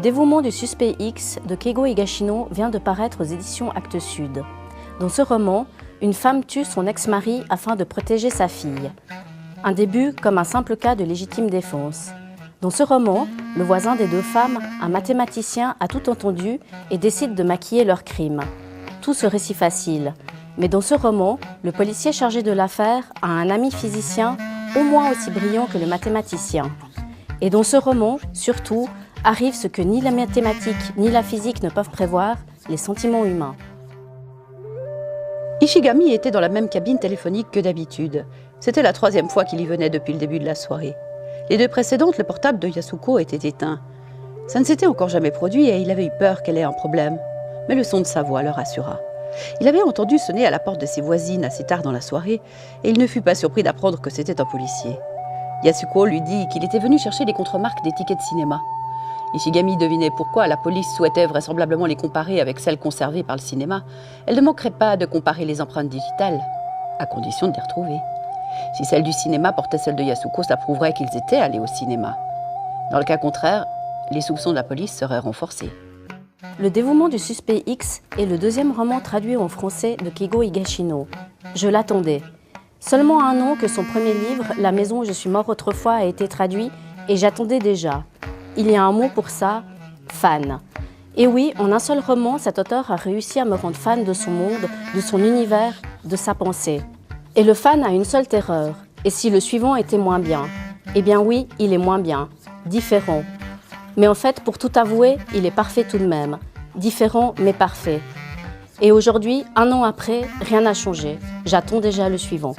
dévouement du suspect X de Keigo Higashino vient de paraître aux éditions Actes Sud. Dans ce roman, une femme tue son ex-mari afin de protéger sa fille. Un début comme un simple cas de légitime défense. Dans ce roman, le voisin des deux femmes, un mathématicien, a tout entendu et décide de maquiller leur crime. Tout serait si facile. Mais dans ce roman, le policier chargé de l'affaire a un ami physicien au moins aussi brillant que le mathématicien. Et dans ce roman, surtout, arrive ce que ni la mathématique ni la physique ne peuvent prévoir, les sentiments humains. Ishigami était dans la même cabine téléphonique que d'habitude. C'était la 3e fois qu'il y venait depuis le début de la soirée. Les 2 précédentes, le portable de Yasuko était éteint. Ça ne s'était encore jamais produit et il avait eu peur qu'elle ait un problème. Mais le son de sa voix le rassura. Il avait entendu sonner à la porte de ses voisines assez tard dans la soirée et il ne fut pas surpris d'apprendre que c'était un policier. Yasuko lui dit qu'il était venu chercher les contremarques des tickets de cinéma. Ishigami devinait pourquoi la police souhaitait vraisemblablement les comparer avec celles conservées par le cinéma. Elle ne manquerait pas de comparer les empreintes digitales, à condition de les retrouver. Si celle du cinéma portait celle de Yasuko, ça prouverait qu'ils étaient allés au cinéma. Dans le cas contraire, les soupçons de la police seraient renforcés. Le dévouement du suspect X est le 2e roman traduit en français de Keigo Higashino. Je l'attendais. Seulement 1 an que son premier livre, La maison où je suis mort autrefois, a été traduit et j'attendais déjà. Il y a un mot pour ça, fan. Et oui, en un seul roman, cet auteur a réussi à me rendre fan de son monde, de son univers, de sa pensée. Et le fan a une seule terreur. Et si le suivant était moins bien? Eh bien oui, il est moins bien, différent. Mais en fait, pour tout avouer, il est parfait tout de même. Différent, mais parfait. Et aujourd'hui, 1 an après, rien n'a changé. J'attends déjà le suivant.